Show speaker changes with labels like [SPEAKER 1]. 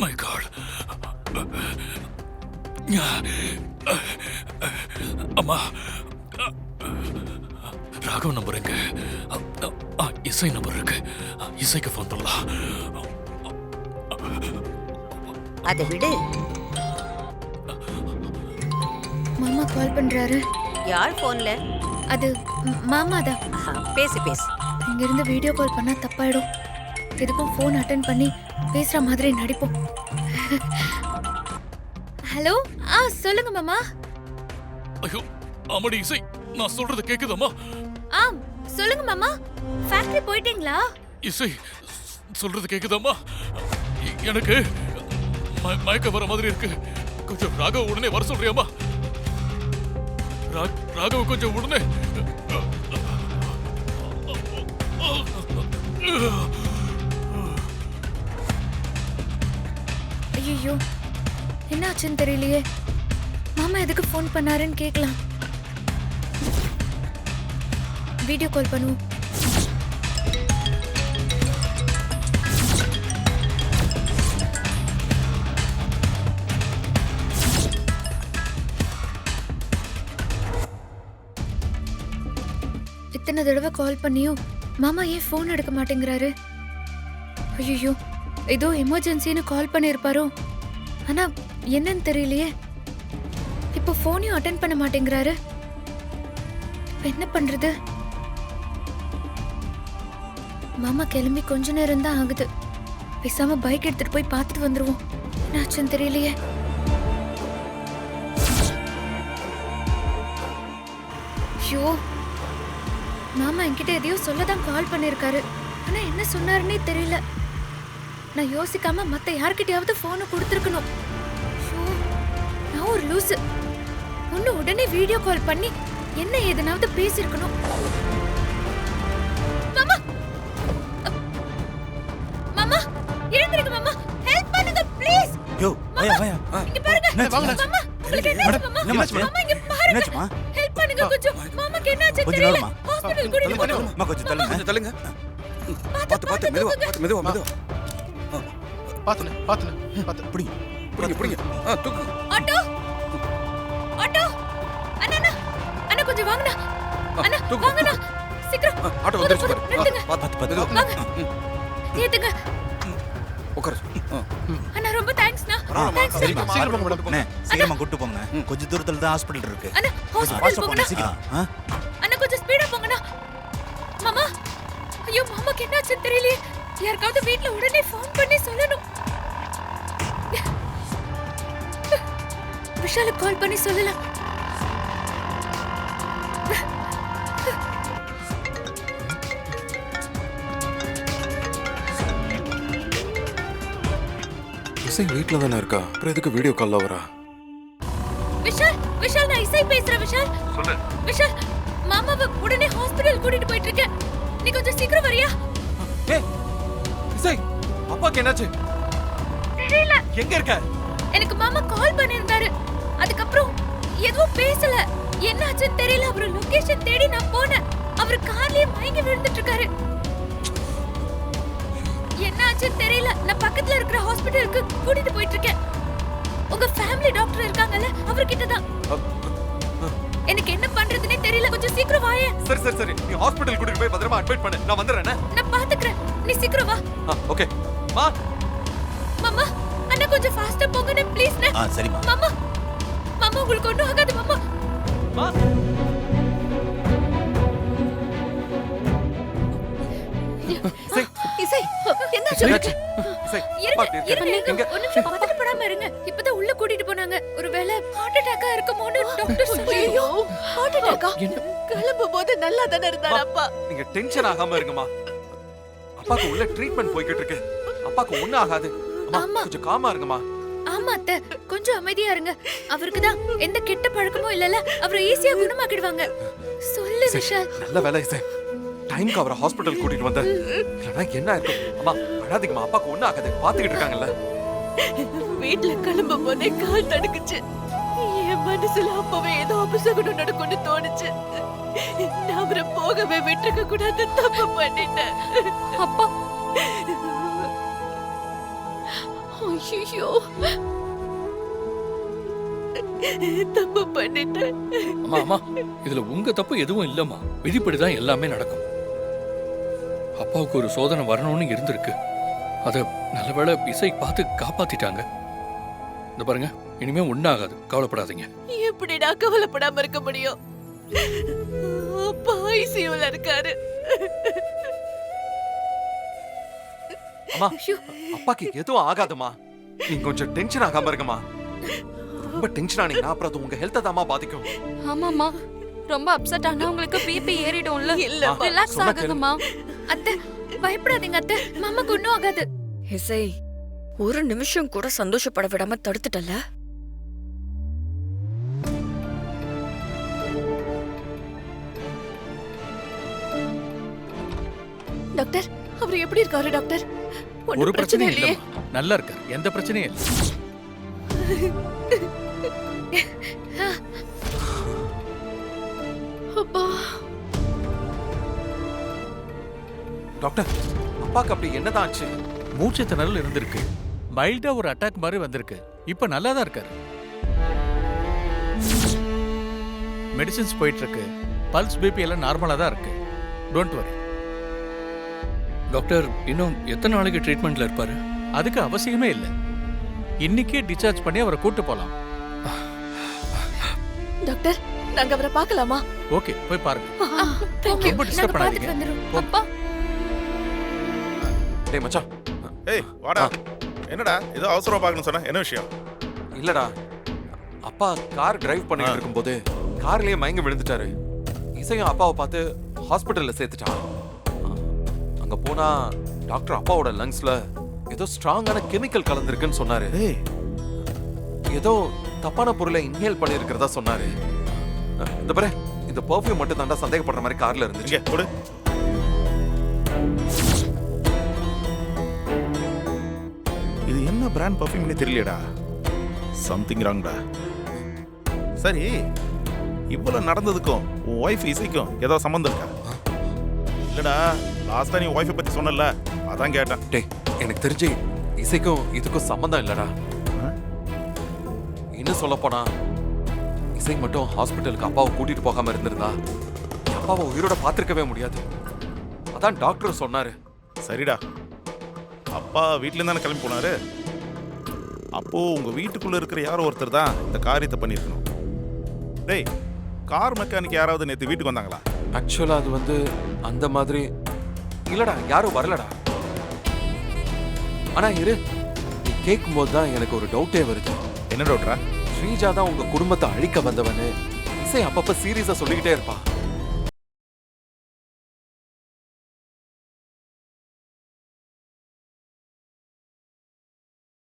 [SPEAKER 1] My God. அம்மா, Raghav number எங்க? இசை நம்பர் இருக்கு. இசைக்கு ஃபோன் பண்ணலாம்.
[SPEAKER 2] அதை விடு.
[SPEAKER 3] மாமா கால் பண்றாரு.
[SPEAKER 2] யார் போன்ல?
[SPEAKER 3] அது மாமா தான்.
[SPEAKER 2] பேசு பேசு.
[SPEAKER 3] இங்க இருந்து வீடியோ கால் பண்ணா தப்பாயிடும். எதுக்கும் ஃபோன் அட்டெண்ட் பண்ணி பேசுற மாதிரி நடிப்போம். ஹலோ, சொல்லுங்க மாமா.
[SPEAKER 1] ஐயோ அம்மாடி இசை, நான் சொல்றது கேக்குதம்மா?
[SPEAKER 3] சொல்லுங்க மாமா. ஃபேக்டரி போயிட்டீங்களா?
[SPEAKER 1] இசை, சொல்றது கேக்குதம்மா? எனக்கு மயக்க வர மாதிரி இருக்கு. கொஞ்சம் ராகவ் உடனே வர சொல்றியாமா? ராகவ் கொஞ்சம் உடனே.
[SPEAKER 3] ஐயோ, என்னாச்சுன்னு தெரியலையே. மாமா எதுக்கு ஃபோன் பண்ணாருன்னு கேட்கலாம். வீடியோ கால் பண்ணுவோம். இத்தனை தடவை கால் பண்ணியும் மாமா ஏன் ஃபோன் எடுக்க மாட்டேங்கிறாரு? ஐயோ, ஏதோ எமர்ஜென்சின்னு கால் பண்ணிருப்பாரோ. ஆனா என்னன்னு தெரியலையே. இப்போ ஃபோனையும் அட்டெண்ட் பண்ண மாட்டேங்கிறாரு. என்ன பண்றது? மாமா கிளம்பி கொஞ்ச நேரம் தான் ஆகுது. பேசாம பைக் எடுத்துட்டு போய் பார்த்துட்டு வந்துருவோம். என்னாச்சுன்னு தெரியலையே. ஐயோ, மாமா என்கிட்ட எதையோ சொல்லதான் கால் பண்ணிருக்காரு. ஆனா என்ன சொன்னாருன்னே தெரியல. நான் யோசிக்காம மத்த யார்கிட்டயாவது போனை கொடுத்துருக்கணும். நான் ஒரு லூசு. ஒன்னு உடனே வீடியோ கால் பண்ணி என்ன ஏதுனாவது பேசிருக்கணும். மாமா, மாமா எழுந்திருங்க மாமா. ஹெல்ப் பண்ணுங்க ப்ளீஸ்.
[SPEAKER 4] யோ, வாயா வாயா.
[SPEAKER 3] இங்க பாருங்க மாமா. உங்களுக்கு என்னாச்சு மாமா? மாமா இங்க பாருங்க. என்னாச்சுமா? ஹெல்ப் பண்ணுங்க கொஞ்சம். மாமாக்கு என்னாச்சு தெரியல. ஹாஸ்பிடல் கூட்டிட்டு போங்க.
[SPEAKER 4] அம்மா கொஞ்சம் தள்ளுங்க.
[SPEAKER 5] கொஞ்சம் தள்ளுங்க. பாத்து மெதுவா, மெதுவா. பாத்து. பிடிங்க. தூக்கு.
[SPEAKER 3] ஆட்டோ. அண்ணா கொஞ்சம் வாங்கண்ணா. அண்ணா வாங்கண்ணா. சீக்கிரம்.
[SPEAKER 5] ஆட்டோ வந்துருச்சு பாரு.
[SPEAKER 3] நிறுத்துங்க.
[SPEAKER 5] பாத்து.
[SPEAKER 3] வாங்க. ஏத்துங்க.
[SPEAKER 5] உட்காரு.
[SPEAKER 3] அண்ணா ரொம்ப தேங்க்ஸ்ண்ணா. தேங்க்ஸ்.
[SPEAKER 4] சரிம்மா,
[SPEAKER 5] சீக்கிரம் போங்க.
[SPEAKER 4] அண்ணே, சீக்கிரமா கூட்டு போங்க. கொஞ்சம் தூரத்துல தான் ஹாஸ்பிடல் இருக்கு.
[SPEAKER 3] அண்ணா ஹாஸ்பிடல் போங்கண்ணா.
[SPEAKER 4] சீக்கிரம்.
[SPEAKER 3] அண்ணா கொஞ்சம் ஸ்பீடா போங்கண்ணா. மாமா, ஐயோ மாமாக்கு என்னாச்சுன்னு தெரியலையே. யாருக்காவது வீட்ல உடனே ஃபோன் பண்ணி சொல்லணும். விஷாலுக்கு கால் பண்ணி சொல்லலாம்.
[SPEAKER 5] இசை வீட்ல தானே இருக்கா? அப்புறம் எதுக்கு வீடியோ கால்ல வரா?
[SPEAKER 3] விஷால் நான் இசை பேசுறேன். விஷால்
[SPEAKER 5] சொல்லு.
[SPEAKER 3] விஷால், மாமாவை உடனே ஹாஸ்பிடல் கூட்டிட்டு போயிட்டு இருக்கேன். நீ கொஞ்சம் சீக்கிரம் வரியா?
[SPEAKER 5] ஏய் இசை, அப்பாக்கு என்னாச்சு?
[SPEAKER 3] தெரியல.
[SPEAKER 5] எங்க இருக்க?
[SPEAKER 3] எனக்கு மாமா கால் பண்ணிருந்தாரு. அதுக்கப்புறம் எதுவும் பேசல. என்னாச்சுன்னு தெரியல. அவரு லொகேஷன் தேடி நான் போனேன். அவர் கார்லயே மயங்கி விழுந்துட்டு இருக்காரு. என்னாச்சுன்னு தெரியல. நான் பக்கத்துல இருக்கிற ஹாஸ்பிடலுக்கு கூட்டிட்டு போயிட்டு இருக்கேன். உங்க ஃபேமிலி டாக்டர் இருக்காங்கல்ல, அவர்கிட்ட தான். எனக்கு என்ன பண்றதுனே தெரியல. கொஞ்சம் சீக்கிரம் வாயே.
[SPEAKER 5] சரி. நீ ஹாஸ்பிடல் கூட்டிட்டு போய் பத்திரமா அட்மிட் பண்ணு. நான் வந்துறேன்.
[SPEAKER 3] நான் பாத்துக்கறேன். நீ சீக்கிரம் வா.
[SPEAKER 5] ஓகே. மா.
[SPEAKER 3] மாமா, அண்ணா கொஞ்சம் ஃபாஸ்டா போங்கண்ணே ப்ளீஸ்.
[SPEAKER 4] சரிம்மா.
[SPEAKER 3] மாமா உங்களுக்கு ஒண்ணும் ஆகாது மாமா.
[SPEAKER 5] மா.
[SPEAKER 3] இசை
[SPEAKER 5] என்னாச்சு? இசை,
[SPEAKER 3] இருங்க. ஒரு நிமிஷம் பதட்டப்படாம இருங்க. இப்பதான் உள்ள கூட்டிட்டு போனாங்க. ஒருவேளை ஹார்ட் அட்டாக்கா இருக்குமோன்னு டாக்டர் சொல்றாங்க. ஹார்ட் அட்டாக்கா? கிளம்பும் போது நல்லா தானே இருந்தாரு அப்பா.
[SPEAKER 5] நீங்க டென்ஷன் ஆகாம இருங்கம்மா. அப்பாக்கு உள்ள ட்ரீட்மெண்ட் போயிட்டு இருக்கு. அப்பாக்கு ஒண்ணும் ஆகாது. அம்மா கொஞ்சம் காமா இருங்கம்மா.
[SPEAKER 3] ஆமா அத்தை, கொஞ்சம் அமைதியா இருங்க. அவருக்கு தான் எந்த கெட்ட பழக்கமும் இல்லல. அவரை ஈஸியா குணமாக்கிடுவாங்க. சொல்லு விஷால்.
[SPEAKER 5] நல்ல வேலை இசை. டைம்க்கு அவரை ஹாஸ்பிடல் கூட்டிட்டு வந்த. இல்லனா என்ன இருக்கும்? அம்மா அழாதீங்கம்மா. அப்பாக்கு ஒண்ணும் ஆகாது. பாத்துக்கிட்டு இருக்காங்கல்ல.
[SPEAKER 6] வீட்ல கிளம்பும் போதே கால் தடுக்குச்சு. என் மனசுல அப்பவே ஏதோ அபசகுணம் நடக்கும்னு தோணுச்சு. நான் அவரை போகவே விட்டுருக்க கூடாது. தப்பு பண்ணிட்டேன்.
[SPEAKER 3] அப்பா
[SPEAKER 6] ஐயோ, தப்பு பண்ணிட்டேன்.
[SPEAKER 7] அம்மா அம்மா இதுல உங்க தப்பு எதுவும் இல்லம்மா. விதிப்படிதான் எல்லாமே நடக்கும். அப்பாவுக்கு ஒரு சோதனை வரணும்னு இருந்திருக்கு. அத நல்லவேளை இசை பார்த்து காப்பாத்திட்டாங்க. இந்த பாருங்க, இனிமே ஒண்ணாகாது, கவலைப்படாதீங்க.
[SPEAKER 6] எப்படிடா கவலைப்படாம இருக்க முடியும்? அப்பா ஐசியூல இருக்காரு.
[SPEAKER 5] அம்மா, அப்பாக்கு எதுவும் ஆகாதம்மா. நீங்க கொஞ்சம் டென்ஷன் ஆகாம இருங்கம்மா. ரொம்ப டென்ஷன் ஆனீங்கன்னா அப்புறம் அது உங்க ஹெல்த்தை தாம்மா பாதிக்கும்.
[SPEAKER 8] ஆமாம்மா, ரொம்ப அப்செட் ஆனா உங்களுக்கு பிபி ஏறிடும்ல.
[SPEAKER 6] இல்லம்மா.
[SPEAKER 8] ரிலாக்ஸ்
[SPEAKER 5] சொன்னா
[SPEAKER 8] ஆகுங்கம்மா.
[SPEAKER 3] அத்தை பயப்படாதீங்க அத்தை, மாமாக்கு ஒன்றும் ஆகாது.
[SPEAKER 9] இசை, ஒரு நிமிஷம் கூட சந்தோஷப்பட விடாம தடுத்துட்டல.
[SPEAKER 6] டாக்டர், அவர் எப்படி இருக்காரு டாக்டர்? ஒண்ணும்
[SPEAKER 1] ஒரு பிரச்சனையும்
[SPEAKER 6] இல்லையே?
[SPEAKER 1] இல்ல, நல்லா இருக்காரு, எந்த பிரச்சனையும் இல்லை.
[SPEAKER 6] அப்பா,
[SPEAKER 5] டாக்டர், அப்பாக்கு அப்படி என்னதான் ஆச்சு?
[SPEAKER 1] மூச்சு திணறல் இருந்திருக்கு, மைல்டா ஒரு அட்டாக் மாதிரி வந்திருக்கு. இப்ப நல்லா தான் இருக்காரு. மெடிசின்ஸ் போயிட்டு இருக்கு, பல்ஸ் பிபி எல்லாம் நார்மலா தான் இருக்கு. Don't worry.
[SPEAKER 7] டாக்டர், இன்னும் எத்தனை நாளைக்கு ட்ரீட்மெண்ட்ல இருப்பாரு?
[SPEAKER 1] அதுக்கு அவசியமே இல்லை. இன்னைக்கே டிஸ்சார்ஜ் பண்ணி அவரை கூட்டு போலாம்.
[SPEAKER 6] டாக்டர், நாங்க அவரை பார்க்கலாமா?
[SPEAKER 1] ஓகே, போய் பாருங்க.
[SPEAKER 6] Thank you.
[SPEAKER 1] ரொம்ப டிஸ்டர்ப்
[SPEAKER 3] நாங்க பார்த்துட்டு
[SPEAKER 1] பண்ணாதீங்க.
[SPEAKER 3] வந்துடுறோம்.
[SPEAKER 8] அப்பா,
[SPEAKER 5] டேய் மச்சான்.
[SPEAKER 10] ஏய் வாடா. என்னடா ஏதோ அவசரமா பார்க்கணும் சொன்ன, என்ன விஷயம்?
[SPEAKER 5] இல்லடா, அப்பா கார் டிரைவ் பண்ணிட்டு இருக்கும்போது கார்லயே மயங்கி விழுந்துட்டாரு. இசையும் அப்பாவை பார்த்து ஹாஸ்பிட்டல்ல சேர்த்துட்டான். அங்க போனா டாக்டர் அப்பாவோட லங்ஸ்ல ஏதோ ஸ்ட்ராங்கான கெமிக்கல் கலந்திருக்குன்னு சொன்னாரு.
[SPEAKER 10] ஏய்
[SPEAKER 5] ஏதோ தப்பான பொருளை இன்ஹேல் பண்ணியிருக்கிறதா சொன்னாரு. இந்த பாரு, இந்த பெர்ஃப்யூம் மட்டும் தாண்டா சந்தேகப்படுற மாதிரி கார்ல இருந்துச்சு.
[SPEAKER 10] இங்க கொடு. இது என்ன பிராண்ட் பர்ஃப்யூம்னே தெரியலடா. சம்திங் ராங்டா. சரி, இவ்வளவு நடந்ததுக்கும் உன் ஒய்ஃப் இசைக்கும் ஏதோ சம்பந்தம் இருக்கா? இல்லடா, லாஸ்டா நீ ஒய்ஃபை பத்தி சொன்னல, அதான் கேட்டேன்.
[SPEAKER 5] டேய், எனக்கு தெரிஞ்சு இசைக்கும் இதுக்கும் சம்பந்தம் இல்லடா. இன்னும் சொல்ல போனா இசை மட்டும் ஹாஸ்பிட்டலுக்கு அப்பாவை கூட்டிட்டு போகாம இருந்திருந்தா அப்பாவை உயிரோட பார்த்திருக்கவே முடியாது. அதான் டாக்டர் சொன்னாரு.
[SPEAKER 10] சரிடா, அப்பா வீட்ல இருந்து தானே கிளம்பி போனாரு. அப்போ உங்க வீட்டுக்குள்ள இருக்கிற யாரோ ஒருத்தர் தான் இந்த காரியத்தை பண்ணியிருக்கணும். டேய், கார் மெக்கானிக் யாராவது நேற்று வீட்டுக்கு வந்தாங்களா?
[SPEAKER 5] ஆக்சுவலா அது வந்து அந்த மாதிரி இல்லடா, யாரும் வரலடா. ஆனா இரு, நீ கேட்கும் போது தான் எனக்கு ஒரு டவுட்டே வருது.
[SPEAKER 10] என்ன டவுட்ரா?
[SPEAKER 5] ஸ்ரீஜா தான் உங்க குடும்பத்தை அழிக்க வந்தவன்னு இசை அப்பப்ப சீரியஸா சொல்லிக்கிட்டே இருப்பா.